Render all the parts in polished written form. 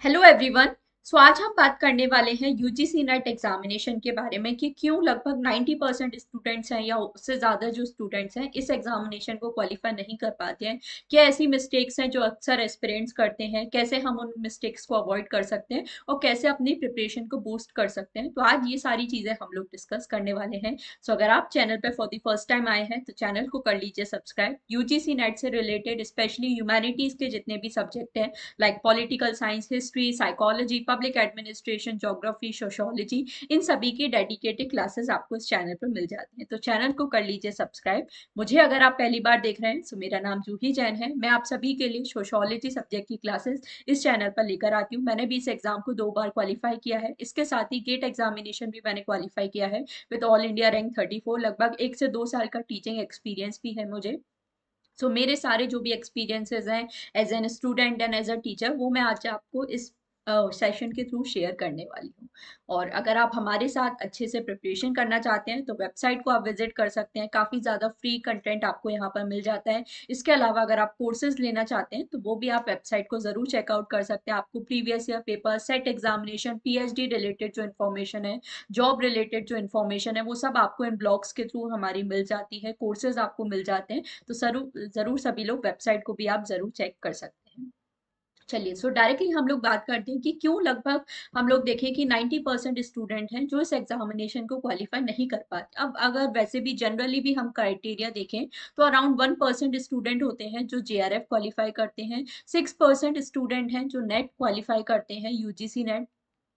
Hello everyone. आज हम बात करने वाले हैं यूजीसी नेट एग्जामिनेशन के बारे में कि क्यों लगभग 90% स्टूडेंट्स हैं या उससे ज़्यादा जो स्टूडेंट्स हैं इस एग्जामिनेशन को क्वालिफाई नहीं कर पाते हैं। क्या ऐसी मिस्टेक्स हैं जो अक्सर एस्पिरेंट्स करते हैं, कैसे हम उन मिस्टेक्स को अवॉइड कर सकते हैं और कैसे अपनी प्रिपरेशन को बूस्ट कर सकते हैं। तो आज ये सारी चीज़ें हम लोग डिस्कस करने वाले हैं। अगर आप चैनल पर फॉर द फर्स्ट टाइम आए हैं तो चैनल को कर लीजिए सब्सक्राइब। यूजीसी नेट से रिलेटेड स्पेशली ह्यूमैनिटीज़ के जितने भी सब्जेक्ट हैं like political science, history, psychology, public administration, geography, sociology, इन सभी की डेडिकेटेड क्लासेस आपको इस चैनल पर मिल जाती हैं। तो चैनल को कर लीजिए सब्सक्राइब। मुझे अगर आप पहली बार देख रहे हैं तो मेरा नाम जूही जैन है। मैं आप सभी के लिए सोशोलॉजी सब्जेक्ट की क्लासेस इस चैनल पर लेकर आती हूँ। मैंने भी इस एग्जाम को 2 बार क्वालिफाई किया है। इसके साथ ही गेट एग्जामिनेशन भी मैंने क्वालिफाई किया है विद ऑल इंडिया रैंक 34। लगभग 1 से 2 साल का टीचिंग एक्सपीरियंस भी है मुझे। मेरे सारे जो भी एक्सपीरियंसेस हैं as an student and as a teacher वो मैं आज आपको इस सेशन के थ्रू शेयर करने वाली हूँ। और अगर आप हमारे साथ अच्छे से प्रिपरेशन करना चाहते हैं तो वेबसाइट को आप विजिट कर सकते हैं। काफ़ी ज़्यादा फ्री कंटेंट आपको यहाँ पर मिल जाता है। इसके अलावा अगर आप कोर्सेज लेना चाहते हैं तो वो भी आप वेबसाइट को ज़रूर चेकआउट कर सकते हैं। आपको previous year paper, set examination, PhD related जो इन्फॉर्मेशन है, जॉब रिलेटेड जो इन्फॉर्मेशन है, वो सब आपको इन ब्लॉग्स के थ्रू हमारी मिल जाती है। कोर्सेज आपको मिल जाते हैं। तो जरूर जरूर सभी लोग वेबसाइट को भी आप जरूर चेक कर सकते हैं। चलिए डायरेक्टली हम लोग बात करते हैं कि क्यों लगभग हम लोग देखें कि 90% स्टूडेंट हैं जो इस एग्जामिनेशन को क्वालिफाई नहीं कर पाते। अब अगर वैसे भी जनरली भी हम क्राइटेरिया देखें तो अराउंड 1% स्टूडेंट होते हैं जो जेआरएफ क्वालिफाई करते हैं। 6% स्टूडेंट हैं जो नेट क्वालिफाई करते हैं, यूजीसी नेट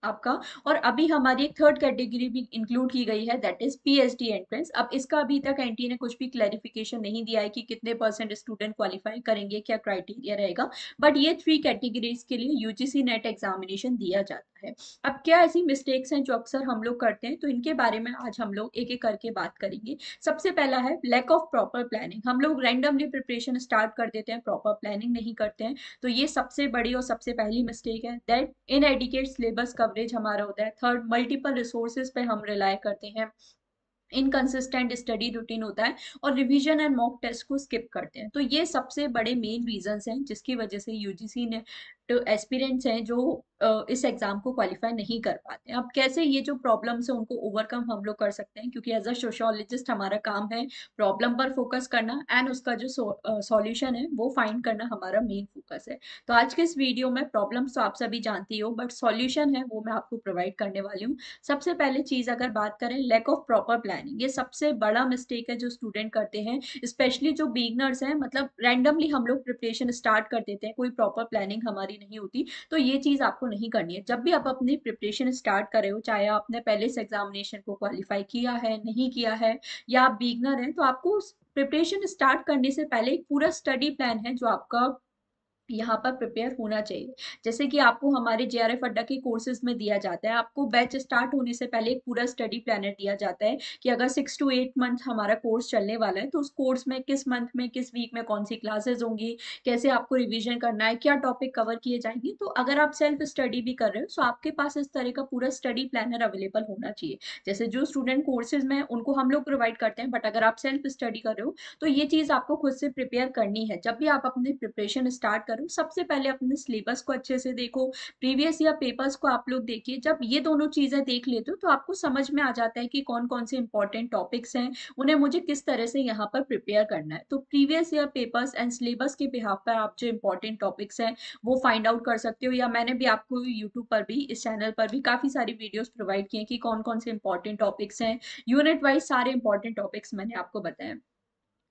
आपका। और अभी हमारी एक थर्ड कैटेगरी भी इंक्लूड की गई है, दैट इज पीएचडी एंट्रेंस। अब इसका अभी तक एनटी ने कुछ भी क्लैरिफिकेशन नहीं दिया है कि कितने परसेंट स्टूडेंट क्वालिफाई करेंगे, क्या क्राइटेरिया रहेगा। बट ये 3 कैटेगरीज के लिए यूजीसी नेट एग्जामिनेशन दिया जाता है। अब क्या ऐसी मिस्टेक्स हैं जो अक्सर हम लोग करते हैं, तो इनके बारे में आज हम लोग एक एक करके बात करेंगे। सबसे पहला है लैक ऑफ प्रॉपर प्लानिंग। हम लोग रैंडमली प्रिपरेशन स्टार्ट कर देते हैं, प्रॉपर प्लानिंग नहीं करते हैं। तो ये सबसे बड़ी और सबसे पहली मिस्टेक है। दैट इनएडिकेट सिलेबस कवरेज हमारा होता है। थर्ड, मल्टीपल रिसोर्सेज पे हम रिलाय करते हैं। इनकंसिस्टेंट स्टडी रूटीन होता है और रिवीजन एंड मॉक टेस्ट को स्किप करते हैं। तो ये सबसे बड़े मेन रीजंस हैं जिसकी वजह से यूजीसी ने तो एस्पिरेंट्स हैं जो इस एग्जाम को क्वालिफाई नहीं कर पाते हैं। अब कैसे ये जो प्रॉब्लम्स है उनको ओवरकम हम लोग कर सकते हैं, क्योंकि एज अ सोशियोलॉजिस्ट हमारा काम है प्रॉब्लम पर फोकस करना एंड उसका जो सॉल्यूशन है वो फाइंड करना हमारा मेन फोकस है। तो आज के इस वीडियो में प्रॉब्लम्स तो आप सभी जानती हो, बट सॉल्यूशन है वो मैं आपको प्रोवाइड करने वाली हूँ। सबसे पहले चीज अगर बात करें लैक ऑफ प्रॉपर प्लानिंग, ये सबसे बड़ा मिस्टेक है जो स्टूडेंट करते हैं, स्पेशली जो बिगनर्स हैं। मतलब रैंडमली हम लोग प्रिपरेशन स्टार्ट कर देते हैं, कोई प्रॉपर प्लानिंग हमारी नहीं होती। तो ये चीज आपको नहीं करनी है। जब भी आप अपनी प्रिपरेशन स्टार्ट कर रहे हो, चाहे आपने पहले इस एग्जामिनेशन को क्वालिफाई किया है, नहीं किया है, या आप बिगनर हैं, तो आपको प्रिपरेशन स्टार्ट करने से पहले एक पूरा स्टडी प्लान है जो आपका यहाँ पर प्रिपेयर होना चाहिए। जैसे कि आपको हमारे जेआरएफ अड्डा के कोर्सेज में दिया जाता है, आपको बैच स्टार्ट होने से पहले एक पूरा स्टडी प्लानर दिया जाता है कि अगर 6 to 8 मंथ हमारा कोर्स चलने वाला है तो उस कोर्स में किस मंथ में, किस वीक में कौन सी क्लासेस होंगी, कैसे आपको रिविजन करना है, क्या टॉपिक कवर किए जाएंगे। तो अगर आप सेल्फ स्टडी भी कर रहे हो तो आपके पास इस तरह का पूरा स्टडी प्लानर अवेलेबल होना चाहिए। जैसे जो स्टूडेंट कोर्सेज में उनको हम लोग प्रोवाइड करते हैं, बट अगर आप सेल्फ स्टडी कर रहे हो तो ये चीज आपको खुद से प्रिपेयर करनी है। जब भी आप अपनी प्रिपरेशन स्टार्ट करो, सबसे पहले अपने सिलेबस को अच्छे से देखो, प्रीवियस ईयर पेपर्स को आप लोग देखिए। जब ये दोनों चीजें देख लेते हो तो आपको समझ में आ जाता है कि कौन कौन से इंपॉर्टेंट टॉपिक्स हैं, उन्हें मुझे किस तरह से यहाँ पर प्रिपेयर करना है। तो previous year papers and syllabus के बिहाफ पर आप जो इंपॉर्टेंट टॉपिक्स हैं वो फाइंड आउट कर सकते हो, या मैंने भी आपको यूट्यूब पर भी, इस चैनल पर भी काफी सारी वीडियोस प्रोवाइड किए कि कौन कौन से इंपॉर्टेंट टॉपिक्स हैं। यूनिट वाइज सारे इंपॉर्टेंट टॉपिक्स मैंने आपको बताए।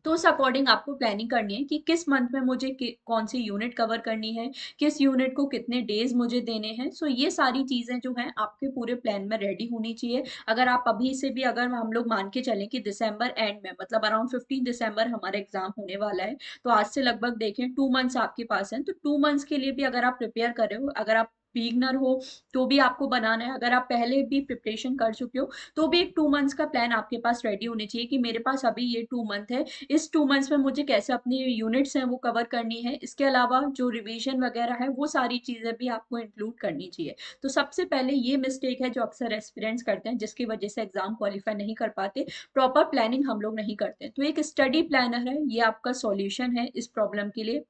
तो उस अकॉर्डिंग आपको प्लानिंग करनी है कि किस मंथ में मुझे कौन सी यूनिट कवर करनी है, किस यूनिट को कितने डेज मुझे देने हैं। ये सारी चीजें जो हैं आपके पूरे प्लान में रेडी होनी चाहिए। अगर आप अभी से भी, अगर हम लोग मान के चलें कि दिसंबर एंड में, मतलब अराउंड 15 दिसंबर हमारा एग्जाम होने वाला है, तो आज से लगभग देखें 2 मंथ्स आपके पास हैं। तो 2 मंथ्स के लिए भी अगर आप प्रिपेयर कर रहे हो, अगर आप बिगनर हो तो भी आपको बनाना है, अगर आप पहले भी प्रिपरेशन कर चुके हो तो भी एक 2 मंथ्स का प्लान आपके पास रेडी होने चाहिए कि मेरे पास अभी ये 2 मंथ है, इस 2 मंथ्स में मुझे कैसे अपनी यूनिट्स हैं वो कवर करनी है। इसके अलावा जो रिवीजन वगैरह है वो सारी चीजें भी आपको इंक्लूड करनी चाहिए। तो सबसे पहले ये मिस्टेक है जो अक्सर एस्पिरेंट्स करते हैं, जिसकी वजह से एग्जाम क्वालिफाई नहीं कर पाते। प्रॉपर प्लानिंग हम लोग नहीं करते। तो एक स्टडी प्लानर है, ये आपका सॉल्यूशन है इस प्रॉब्लम के लिए।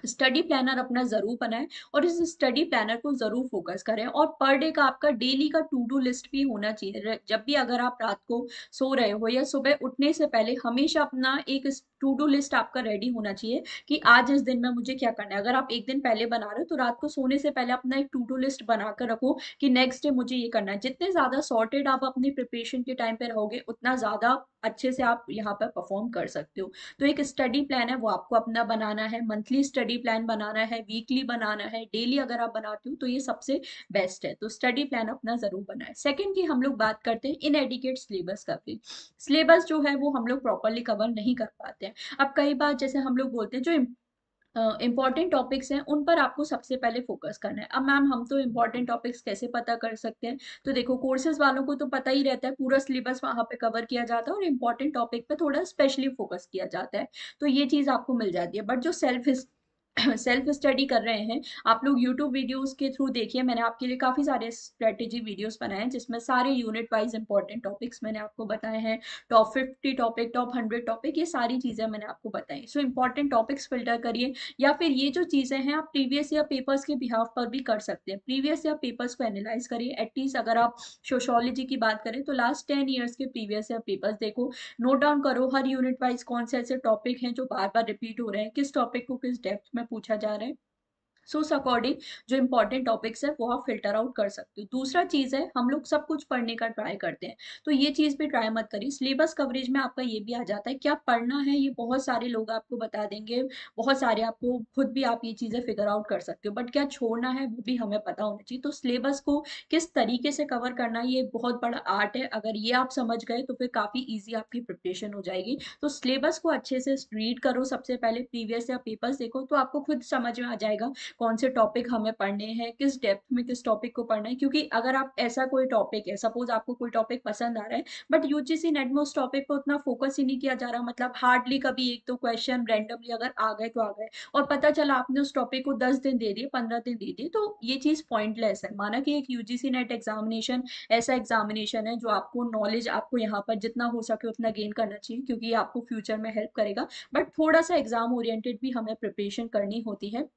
स्टडी प्लानर अपना जरूर बनाएं और इस स्टडी प्लानर को जरूर फोकस करें, और पर डे का आपका डेली का टू डू लिस्ट भी होना चाहिए। जब भी अगर आप रात को सो रहे हो या सुबह उठने से पहले हमेशा अपना एक टू डू लिस्ट आपका रेडी होना चाहिए कि आज इस दिन में मुझे क्या करना है। अगर आप एक दिन पहले बना रहे हो तो रात को सोने से पहले अपना एक टू डू लिस्ट बनाकर रखो कि नेक्स्ट डे मुझे ये करना है। जितने ज्यादा सॉर्टेड आप अपनी प्रिपरेशन के टाइम पे रहोगे उतना ज्यादा अच्छे से आप यहाँ पर परफॉर्म कर सकते हो। तो एक स्टडी प्लान है वो आपको अपना बनाना है, मंथली स्टडी प्लान बनाना है, वीकली बनाना है, डेली अगर आप बनाते हो तो ये सबसे बेस्ट है। तो स्टडी प्लान अपना जरूर बनाए। सेकंड की हम लोग बात करते हैं इनएडिकेट सिलेबस कवरेज। सिलेबस जो है वो हम लोग प्रॉपरली कवर नहीं कर पाते हैं। अब कई बार जैसे हम लोग बोलते हैं जो इंपॉर्टेंट टॉपिक्स हैं उन पर आपको सबसे पहले फोकस करना है। अब मैम हम तो इंपॉर्टेंट टॉपिक्स कैसे पता कर सकते हैं? तो देखो, कोर्सेज वालों को तो पता ही रहता है, पूरा सिलेबस वहां पे कवर किया जाता है और इंपॉर्टेंट टॉपिक पे थोड़ा स्पेशली फोकस किया जाता है, तो ये चीज आपको मिल जाती है। बट जो सेल्फ स्टडी कर रहे हैं, आप लोग यूट्यूब वीडियोस के थ्रू देखिए। मैंने आपके लिए काफी सारे स्ट्रेटेजी वीडियोस बनाए हैं जिसमें सारे यूनिट वाइज इंपॉर्टेंट टॉपिक्स मैंने आपको बताए हैं। टॉप 50 टॉपिक, टॉप 100 टॉपिक, ये सारी चीजें मैंने आपको बताई। सो इंपॉर्टेंट टॉपिक्स फिल्टर करिए, या फिर ये जो चीजें हैं आप प्रीवियस ईयर पेपर्स के बिहाफ पर भी कर सकते हैं। प्रीवियस ईयर पेपर्स को एनालाइज करिए। एटलीस्ट अगर आप सोशोलॉजी की बात करें तो लास्ट 10 ईयर्स के प्रीवियस ईयर पेपर्स देखो, नोट डाउन करो हर यूनिट वाइज कौन से ऐसे टॉपिक हैं जो बार बार रिपीट हो रहे हैं, किस टॉपिक को किस डेप्थ में पूछा जा रहा है। सो उस अकॉर्डिंग जो इंपॉर्टेंट टॉपिक्स है वो आप फिल्टर आउट कर सकते हो। दूसरा चीज है, हम लोग सब कुछ पढ़ने का ट्राई करते हैं, तो ये चीज भी ट्राई मत करिए। सिलेबस कवरेज में आपका ये भी आ जाता है, क्या पढ़ना है ये बहुत सारे लोग आपको बता देंगे, बहुत सारे आपको खुद भी आप ये चीजें फिगर आउट कर सकते हो, बट क्या छोड़ना है वो भी हमें पता होना चाहिए। तो सिलेबस को किस तरीके से कवर करना है ये बहुत बड़ा आर्ट है। अगर ये आप समझ गए तो फिर काफी ईजी आपकी प्रिपरेशन हो जाएगी। तो सिलेबस को अच्छे से रीड करो, सबसे पहले प्रीवियस या पेपर्स देखो, तो आपको खुद समझ में आ जाएगा कौन से टॉपिक हमें पढ़ने हैं, किस डेप्थ में किस टॉपिक को पढ़ना है। क्योंकि अगर आप ऐसा कोई टॉपिक है, सपोज आपको कोई टॉपिक पसंद आ रहा है बट यूजीसी नेट में उस टॉपिक पर उतना फोकस ही नहीं किया जा रहा, मतलब हार्डली कभी एक दो क्वेश्चन रैंडमली अगर आ गए तो आ गए, और पता चला आपने उस टॉपिक को 10 दिन दे दिए, 15 दिन दे दिए, तो ये चीज पॉइंटलेस है। माना कि एक यूजीसी नेट एग्जामिनेशन ऐसा एग्जामिनेशन है जो आपको नॉलेज, आपको यहाँ पर जितना हो सके उतना गेन करना चाहिए क्योंकि ये आपको फ्यूचर में हेल्प करेगा, बट थोड़ा सा एग्जाम ओरिएंटेड भी हमें प्रिपरेशन करनी होती है।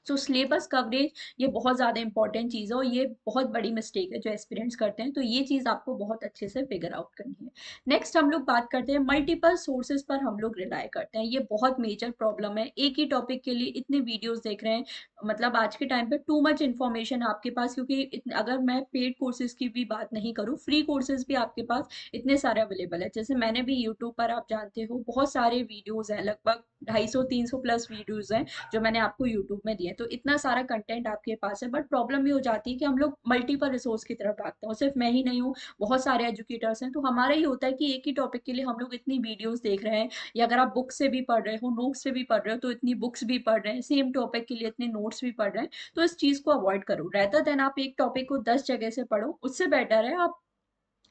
सो सिलेबस कवरेज ये बहुत ज़्यादा इंपॉर्टेंट चीज़ है और ये बहुत बड़ी मिस्टेक है जो एस्पिरेंट्स करते हैं, तो ये चीज़ आपको बहुत अच्छे से फिगर आउट करनी है। नेक्स्ट हम लोग बात करते हैं मल्टीपल सोर्सेज पर हम लोग रिलाय करते हैं। ये बहुत मेजर प्रॉब्लम है, एक ही टॉपिक के लिए इतने वीडियोस देख रहे हैं, मतलब आज के टाइम पे टू मच इन्फॉर्मेशन आपके पास, क्योंकि अगर मैं पेड कोर्सेज की भी बात नहीं करूँ, फ्री कोर्सेज भी आपके पास इतने सारे अवेलेबल है। जैसे मैंने भी यूट्यूब पर, आप जानते हो, बहुत सारे वीडियोज हैं, लगभग 250-300 प्लस वीडियोज हैं जो मैंने आपको यूट्यूब में दिए। तो इतना सारा कंटेंट आपके पास है, बट प्रॉब्लम ये हो जाती है कि हम लोग मल्टीपल रिसोर्स की तरफ भागते हैं, सिर्फ मैं ही नहीं हूँ, बहुत सारे एजुकेटर्स हैं। तो हमारा ये होता है कि एक ही टॉपिक के लिए हम लोग इतनी वीडियोस देख रहे हैं, या अगर आप बुक से भी पढ़ रहे हो, नोट्स से भी पढ़ रहे हो, तो इतनी बुक्स भी पढ़ रहे हैं, सेम टॉपिक के लिए इतने नोट्स भी पढ़ रहे हैं। तो इस चीज को अवॉइड करो, रेदर देन आप एक टॉपिक को 10 जगह से पढ़ो, उससे बेटर है आप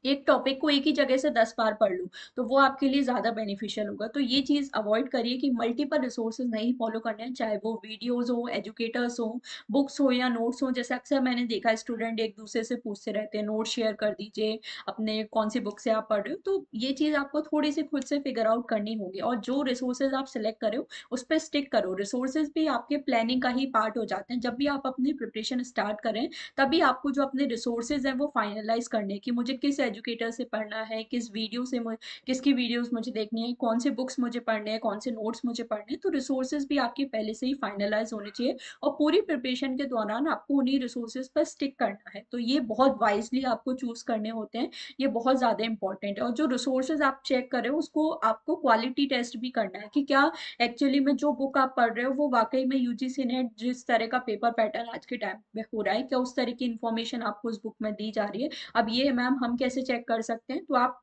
एक टॉपिक को एक ही जगह से 10 बार पढ़ लूँ, तो वो आपके लिए ज्यादा बेनिफिशियल होगा। तो ये चीज अवॉइड करिए कि मल्टीपल रिसोर्सेज नहीं फॉलो करने हैं, चाहे वो वीडियोस हो, एजुकेटर्स हो, बुक्स हो या नोट्स हो। जैसे अक्सर मैंने देखा स्टूडेंट एक दूसरे से पूछते रहते हैं, नोट शेयर कर दीजिए अपने, कौन सी बुक से आप पढ़ रहे हो। तो ये चीज आपको थोड़ी सी खुद से फिगर आउट करनी होगी, और जो रिसोर्सेज आप सिलेक्ट करो उस पर स्टिक करो। रिसोर्सेज भी आपके प्लानिंग का ही पार्ट हो जाते हैं। जब भी आप अपनी प्रिपरेशन स्टार्ट करें तभी आपको जो अपने रिसोर्सेज हैं वो फाइनलाइज करने कि मुझे किस एजुकेटर से पढ़ना है, किस वीडियो से किसकी वीडियोस मुझे देखनी है, कौन से बुक्स मुझे पढ़ने हैं, कौन से नोट्स मुझे पढ़ने हैं। तो रिसोर्सेज भी आपके पहले से ही फाइनलाइज होने चाहिए, और पूरी प्रिपरेशन के दौरान आपको उन्हीं रिसोर्सेज पर स्टिक करना है। तो ये बहुत वाइजली आपको चूज करने होते हैं, ये बहुत ज्यादा इंपॉर्टेंट है। और जो रिसोर्सेज आप चेक करें उसको आपको क्वालिटी टेस्ट भी करना है कि क्या एक्चुअली में जो बुक आप पढ़ रहे हो वो वाकई में यूजीसी ने जिस तरह का पेपर पैटर्न आज के टाइम में हो रहा है, क्या उस तरह की इन्फॉर्मेशन आपको उस बुक में दी जा रही है। अब ये मैम हम कैसे चेक कर सकते हैं? तो आप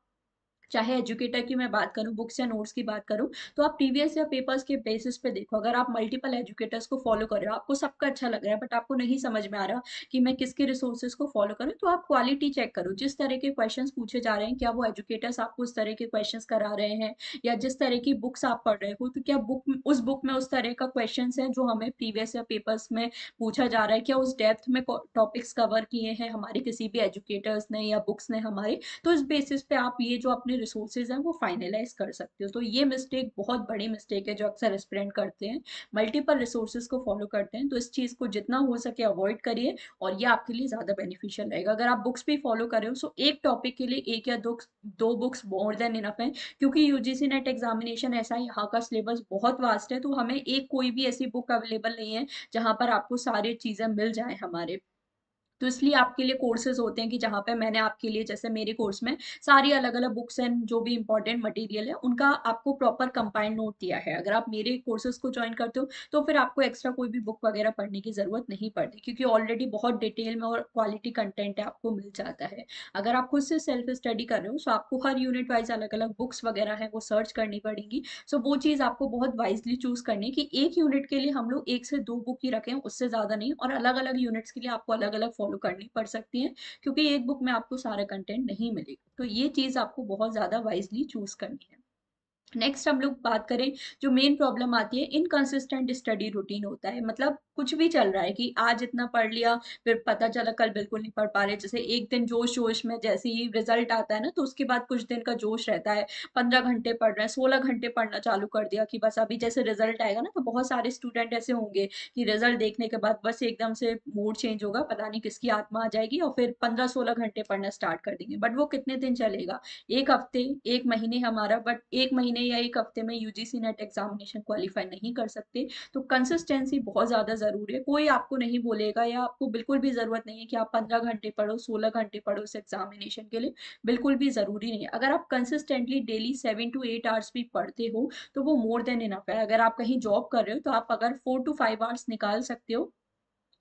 चाहे एजुकेटर की मैं बात करूं, बुक्स या नोट्स की बात करूं, तो आप प्रीवियस या पेपर्स के बेसिस पे देखो। अगर आप मल्टीपल एजुकेटर्स को फॉलो कर रहे हो, आपको सबका अच्छा लग रहा है बट आपको नहीं समझ में आ रहा कि मैं किसके रिसोर्सेज को फॉलो करूं, तो आप क्वालिटी चेक करो। जिस तरह के क्वेश्चंस पूछे जा रहे हैं, क्या वो एजुकेटर्स आपको उस तरह के क्वेश्चंस करा रहे हैं, या जिस तरह की बुक्स आप पढ़ रहे हो तो क्या उस बुक में उस तरह का क्वेश्चन है जो हमें प्रीवियस या पेपर्स में पूछा जा रहा है, क्या उस डेप्थ में टॉपिक्स कवर किए हैं हमारे किसी भी एजुकेटर्स ने या बुक्स ने हमारे। तो इस बेसिस पे आप ये जो अपने रिसोर्सेज हैं वो फाइनलाइज कर सकते हो। तो ये मिस्टेक बहुत बड़ी मिस्टेक है जो अक्सर एस्पिरेंट करते हैं, मल्टीपल रिसोर्सेज को फॉलो करते हैं। तो इस चीज़ को जितना हो सके अवॉइड करिए और ये आपके लिए ज़्यादा बेनिफिशियल रहेगा। अगर आप बुक्स भी फॉलो कर रहे हो सो एक टॉपिक के लिए एक या दो बुक्स मोर देन इनफ है, क्योंकि यूजीसी नेट एग्जामिनेशन ऐसा है, यहाँ का सिलेबस बहुत वास्ट है, तो हमें एक कोई भी ऐसी बुक अवेलेबल नहीं है जहाँ पर आपको सारी चीज़ें मिल जाए हमारे। तो इसलिए आपके लिए कोर्सेज होते हैं कि जहाँ पे मैंने आपके लिए, जैसे मेरे कोर्स में सारी अलग अलग बुक्स एंड जो भी इंपॉर्टेंट मटेरियल है उनका आपको प्रॉपर कंपाइंड नोट दिया है। अगर आप मेरे कोर्सेज को ज्वाइन करते हो तो फिर आपको एक्स्ट्रा कोई भी बुक वगैरह पढ़ने की जरूरत नहीं पड़ती, क्योंकि ऑलरेडी बहुत डिटेल में और क्वालिटी कंटेंट है आपको मिल जाता है। अगर आप खुद से सेल्फ स्टडी कर रहे हो तो आपको हर यूनिट वाइज अलग अलग बुक्स वगैरह है वो सर्च करनी पड़ेगी। सो वो चीज़ आपको बहुत वाइजली चूज करनी है कि एक यूनिट के लिए हम लोग एक से दो बुक ही रखें, उससे ज़्यादा नहीं, और अलग अलग यूनिट्स के लिए आपको अलग अलग फॉलो करनी पड़ सकती है, क्योंकि एक बुक में आपको सारा कंटेंट नहीं मिलेगा। तो ये चीज़ आपको बहुत ज़्यादा वाइजली चूज करनी है। नेक्स्ट हम लोग बात करें, जो मेन प्रॉब्लम आती है, इनकंसिस्टेंट स्टडी रूटीन होता है। मतलब कुछ भी चल रहा है कि आज इतना पढ़ लिया, फिर पता चला कल बिल्कुल नहीं पढ़ पा रहे। जैसे एक दिन जोश जोश में जैसे ही रिजल्ट आता है ना, तो उसके बाद कुछ दिन का जोश रहता है, 15 घंटे पढ़ रहे हैं, 16 घंटे पढ़ना चालू कर दिया कि बस अभी जैसे रिजल्ट आएगा ना, तो बहुत सारे स्टूडेंट ऐसे होंगे कि रिजल्ट देखने के बाद बस एकदम से मूड चेंज होगा, पता नहीं किसकी आत्मा आ जाएगी, और फिर 15-16 घंटे पढ़ना स्टार्ट कर देंगे। बट वो कितने दिन चलेगा? एक हफ्ते, एक महीने हमारा, बट एक महीने या एक हफ्ते में यूजीसी नेट एग्जामिनेशन क्वालिफाई नहीं कर सकते। तो कंसिस्टेंसी बहुत ज़्यादा ज़रूरी है। कोई आपको नहीं बोलेगा, या आपको बिल्कुल भी ज़रूरत नहीं है कि आप 15 घंटे पढ़ो, 16 घंटे पढ़ो इस एग्जामिनेशन के लिए, बिल्कुल भी ज़रूरी नहीं है। अगर आप कंसिस्टेंटली डेली 7 to 8 आवर्स भी पढ़ते हो तो वो मोर देन इनफ है। अगर आप कहीं जॉब कर रहे हो तो आप अगर 4 to 5 आवर्स निकाल सकते हो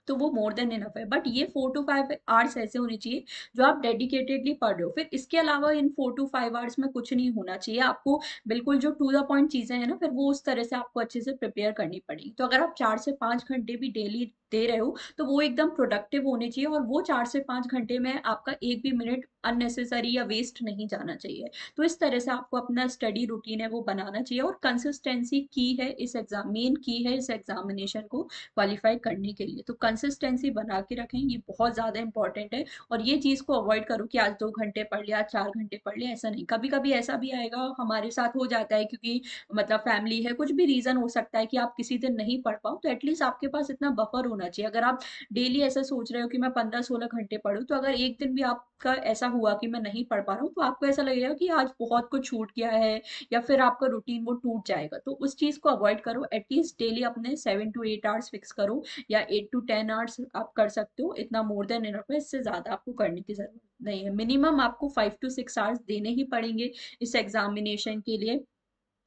तो वो मोर देन इनफ है। बट ये 4 to 5 आवर्स ऐसे होने चाहिए जो आप डेडिकेटेडली पढ़ रहे हो। फिर इसके अलावा इन 4 to 5 आवर्स में कुछ नहीं होना चाहिए आपको, बिल्कुल जो टू द पॉइंट चीजें हैं ना, फिर वो उस तरह से आपको अच्छे से प्रिपेयर करनी पड़ेगी। तो अगर आप 4 से 5 घंटे भी डेली दे रहे हो तो वो एकदम प्रोडक्टिव होने चाहिए, और वो 4 से 5 घंटे में आपका एक भी मिनट अननेसेसरी या वेस्ट नहीं जाना चाहिए। तो इस तरह से आपको अपना स्टडी रूटीन है वो बनाना चाहिए, और कंसिस्टेंसी की है इस एग्जाम, मेन की है इस एग्जामिनेशन को क्वालिफाई करने के लिए। तो कंसिस्टेंसी बना के रखें, ये बहुत ज़्यादा इंपॉर्टेंट है। और ये चीज़ को अवॉइड करो कि आज 2 घंटे पढ़ लिया, आज 4 घंटे पढ़ लिया, ऐसा नहीं। कभी कभी ऐसा भी आएगा, हमारे साथ हो जाता है, क्योंकि मतलब फैमिली है, कुछ भी रीज़न हो सकता है कि आप किसी दिन नहीं पढ़ पाओ, तो एटलीस्ट आपके पास इतना बफर होना चाहिए। अगर आप डेली ऐसा सोच रहे हो कि मैं 15-16 घंटे पढ़ूँ, तो अगर एक दिन भी आपका ऐसा हुआ कि मैं नहीं पढ़ पा रहा हूँ, तो आपको ऐसा लगेगा कि आज बहुत कुछ छूट गया है, या फिर आपका रूटीन वो टूट जाएगा। तो उस चीज़ को अवॉइड करो। एटलीस्ट डेली अपने 7 to 8 आवर्स फिक्स करो, या 8 to 10 आवर्स आप कर सकते हो, इतना मोर देन इनफ है। इससे ज़्यादा आपको करने की ज़रूरत नहीं है। मिनिमम आपको 5 to 6 आवर्स देने ही पड़ेंगे इस एग्जामिनेशन के लिए।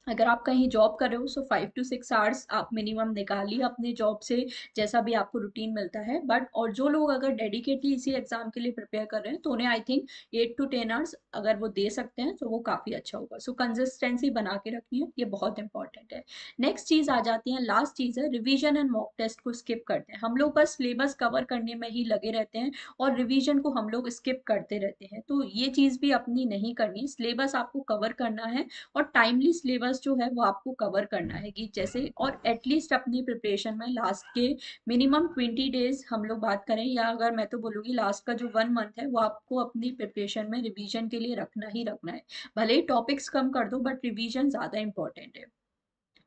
अगर आप कहीं जॉब कर रहे हो सो 5 to 6 आवर्स आप मिनिमम निकालिए अपने जॉब से, जैसा भी आपको रूटीन मिलता है। बट और जो लोग अगर डेडिकेटली इसी एग्जाम के लिए प्रिपेयर कर रहे हैं तो उन्हें आई थिंक 8 to 10 आवर्स अगर वो दे सकते हैं तो वो काफ़ी अच्छा होगा। सो कंसिस्टेंसी बना के रखनी है, ये बहुत इंपॉर्टेंट है। नेक्स्ट चीज़ आ जाती है, लास्ट चीज़ है रिवीजन एंड मॉक टेस्ट को स्किप करते हैं हम लोग, बस सिलेबस कवर करने में ही लगे रहते हैं और रिवीजन को हम लोग स्किप करते रहते हैं। तो ये चीज़ भी अपनी नहीं करनी, सिलेबस आपको कवर करना है, और टाइमली सिलेबस जो है वो आपको कवर करना है कि जैसे, और एटलीस्ट अपनी प्रिपरेशन में लास्ट के मिनिमम 20 डेज हम लोग बात करें, या अगर मैं तो बोलूँगी लास्ट का जो 1 मंथ है वो आपको अपनी प्रिपरेशन में रिवीजन के लिए रखना ही रखना है। भले ही टॉपिक्स कम कर दो, बट रिवीजन ज़्यादा इंपॉर्टेंट है।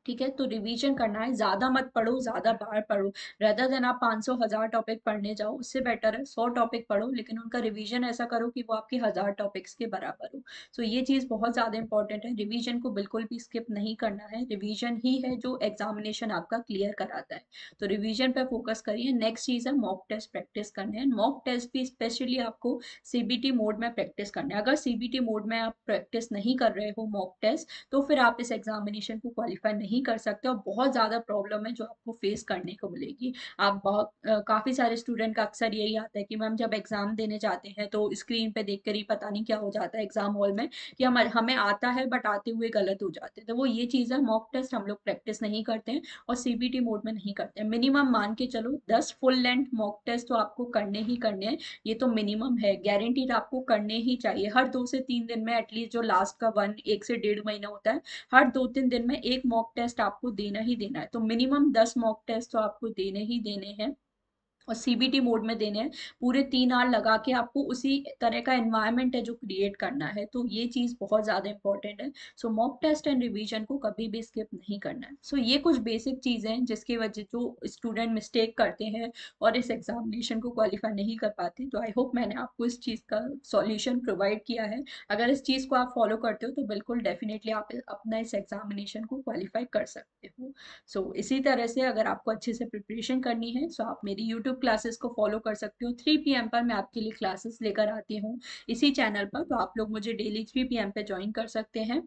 ठीक है, तो रिवीजन करना है, ज्यादा मत पढ़ो, ज्यादा बार पढ़ो। रेदर देन आप 500-1000 टॉपिक पढ़ने जाओ, उससे बेटर है 100 टॉपिक पढ़ो, लेकिन उनका रिवीजन ऐसा करो कि वो आपके 1000 टॉपिक्स के बराबर हो। सो ये चीज बहुत ज्यादा इंपॉर्टेंट है, रिवीजन को बिल्कुल भी स्किप नहीं करना है। रिवीजन ही है जो एग्जामिनेशन आपका क्लियर कराता है। तो रिवीजन पे फोकस करिए। नेक्स्ट चीज है मॉक टेस्ट प्रैक्टिस करने हैं। मॉक टेस्ट भी स्पेशली आपको सीबीटी मोड में प्रैक्टिस करना है। अगर सीबीटी मोड में आप प्रैक्टिस नहीं कर रहे हो मॉक टेस्ट, तो फिर आप इस एग्जामिनेशन को क्वालिफाई नहीं कर सकते, और बहुत ज़्यादा प्रॉब्लम है जो आपको फेस करने को मिलेगी। आप बहुत काफ़ी सारे स्टूडेंट का अक्सर यही आता है कि मैम जब एग्जाम देने जाते हैं तो स्क्रीन पे देख कर ही पता नहीं क्या हो जाता है एग्जाम हॉल में, कि हमें आता है बट आते हुए गलत हो जाते हैं। तो वो ये चीज़ है, मॉक टेस्ट हम लोग प्रैक्टिस नहीं करते हैं और सीबीटी मोड में नहीं करते हैं। मिनिमम मान के चलो 10 फुल लेंथ मॉक टेस्ट तो आपको करने ही करने हैं। ये तो मिनिमम है, गारंटीड आपको करने ही चाहिए। हर 2 से 3 दिन में एटलीस्ट, जो लास्ट का 1 से 1.5 महीना होता है, हर 2-3 दिन में एक मॉक टेस्ट आपको देना ही देना है। तो मिनिमम 10 मॉक टेस्ट तो आपको देने ही देने हैं। और सीबीटी मोड में देने हैं, पूरे 3 आवर लगा के आपको उसी तरह का एनवायरनमेंट है जो क्रिएट करना है, तो ये चीज़ बहुत ज़्यादा इंपॉर्टेंट है। सो मॉक टेस्ट एंड रिवीजन को कभी भी स्किप नहीं करना है। सो ये कुछ बेसिक चीज़ें हैं जिसकी वजह जो स्टूडेंट मिस्टेक करते हैं और इस एग्जामिनेशन को क्वालिफाई नहीं कर पाते। तो आई होप मैंने आपको इस चीज़ का सॉल्यूशन प्रोवाइड किया है। अगर इस चीज़ को आप फॉलो करते हो तो बिल्कुल डेफिनेटली आप अपना इस एग्जामिनेशन को क्वालिफाई कर सकते हो। इसी तरह से अगर आपको अच्छे से प्रिपरेशन करनी है, सो आप मेरी यूट्यूब क्लासेस को फॉलो कर सकते हो। 3 PM पर मैं आपके लिए क्लासेस लेकर आती हूँ इसी चैनल पर, तो आप लोग मुझे डेली 3 PM पे ज्वाइन कर सकते हैं।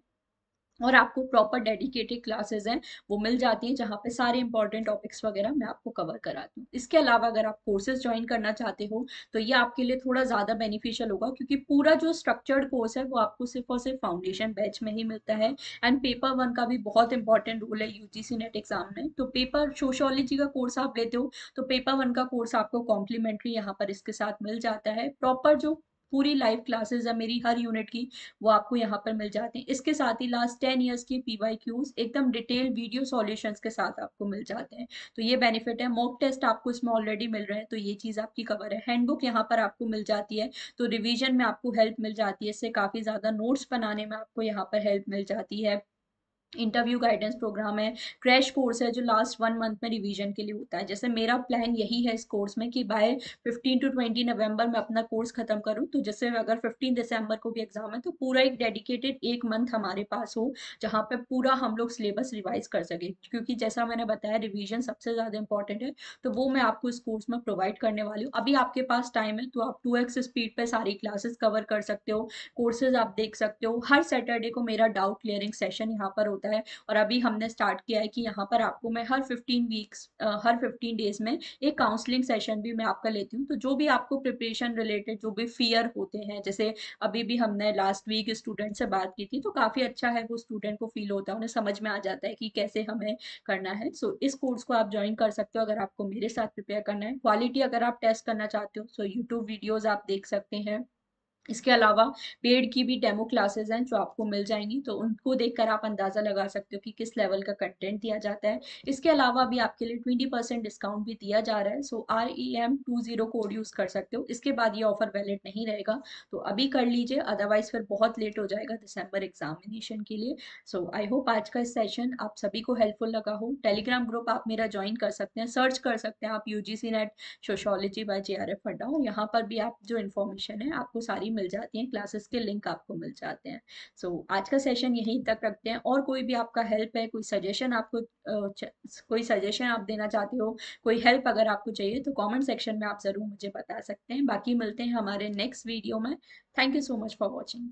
और आपको प्रॉपर डेडिकेटेड क्लासेस हैं वो मिल जाती हैं, जहाँ पे सारे इंपॉर्टेंट टॉपिक्स वगैरह मैं आपको कवर कराती हूँ। इसके अलावा अगर आप कोर्सेज ज्वाइन करना चाहते हो तो ये आपके लिए थोड़ा ज़्यादा बेनिफिशियल होगा, क्योंकि पूरा जो स्ट्रक्चर्ड कोर्स है वो आपको सिर्फ और सिर्फ फाउंडेशन बैच में ही मिलता है। एंड पेपर 1 का भी बहुत इंपॉर्टेंट रोल है यूजीसी नेट एग्जाम में। तो पेपर सोशोलॉजी का कोर्स आप लेते हो तो पेपर 1 का कोर्स आपको कॉम्प्लीमेंट्री यहाँ पर इसके साथ मिल जाता है। प्रॉपर जो पूरी लाइव क्लासेस है मेरी हर यूनिट की, वो आपको यहाँ पर मिल जाते हैं। इसके साथ ही लास्ट 10 ईयर्स के पीवाईक्यूज एकदम डिटेल वीडियो सॉल्यूशंस के साथ आपको मिल जाते हैं। तो ये बेनिफिट है। मॉक टेस्ट आपको इसमें ऑलरेडी मिल रहे हैं, तो ये चीज़ आपकी कवर है। हैंडबुक यहाँ पर आपको मिल जाती है, तो रिवीजन में आपको हेल्प मिल जाती है। इससे काफ़ी ज़्यादा नोट्स बनाने में आपको यहाँ पर हेल्प मिल जाती है। इंटरव्यू गाइडेंस प्रोग्राम है, क्रैश कोर्स है जो लास्ट 1 मंथ में रिवीजन के लिए होता है। जैसे मेरा प्लान यही है इस कोर्स में कि बाय 15 to 20 नवंबर में अपना कोर्स खत्म करूं, तो जैसे अगर 15 दिसंबर को भी एग्जाम है तो पूरा एक डेडिकेटेड 1 मंथ हमारे पास हो, जहाँ पे पूरा हम लोग सिलेबस रिवाइज कर सके। क्योंकि जैसा मैंने बताया रिवीजन सबसे ज़्यादा इंपॉर्टेंट है, तो वो मैं आपको इस कोर्स में प्रोवाइड करने वाली हूँ। अभी आपके पास टाइम है तो आप 2x स्पीड पे सारी क्लासेस कवर कर सकते हो, कोर्सेज आप देख सकते हो। हर सैटरडे को मेरा डाउट क्लियरिंग सेशन यहाँ पर होता है, और अभी हमने स्टार्ट किया है कि यहाँ पर आपको मैं हर 15 डेज में एक काउंसलिंग सेशन भी मैं आपका लेती हूँ। तो जो भी आपको प्रिपरेशन रिलेटेड जो भी फियर होते हैं, जैसे अभी भी हमने लास्ट वीक स्टूडेंट से बात की थी, तो काफ़ी अच्छा है, वो स्टूडेंट को फील होता है, उन्हें समझ में आ जाता है कि कैसे हमें करना है। इस कोर्स को आप ज्वाइन कर सकते हो अगर आपको मेरे साथ प्रिपेयर करना है। क्वालिटी अगर आप टेस्ट करना चाहते हो तो यूट्यूब वीडियोज़ आप देख सकते हैं। इसके अलावा पेड की भी डेमो क्लासेस हैं जो आपको मिल जाएंगी, तो उनको देखकर आप अंदाज़ा लगा सकते हो कि किस लेवल का कंटेंट दिया जाता है। इसके अलावा भी आपके लिए 20% डिस्काउंट भी दिया जा रहा है। REM20 कोड यूज़ कर सकते हो। इसके बाद ये ऑफर वैलिड नहीं रहेगा, तो अभी कर लीजिए, अदरवाइज फिर बहुत लेट हो जाएगा दिसंबर एग्जामिनेशन के लिए। आई होप आज का इस सेशन आप सभी को हेल्पफुल लगा हो। टेलीग्राम ग्रुप आप मेरा ज्वाइन कर सकते हैं, सर्च कर सकते हैं आप UGC NET sociology by JRF Adda, और यहाँ पर भी आप जो इन्फॉर्मेशन है आपको सारी मिल जाती हैं, क्लासेस के लिंक आपको मिल जाते हैं। आज का सेशन यहीं तक रखते हैं, और कोई भी आपका हेल्प है, कोई सजेशन आपको कोई सजेशन आप देना चाहते हो, कोई हेल्प अगर आपको चाहिए तो कमेंट सेक्शन में आप ज़रूर मुझे बता सकते हैं। बाकी मिलते हैं हमारे नेक्स्ट वीडियो में। Thank you so much for watching.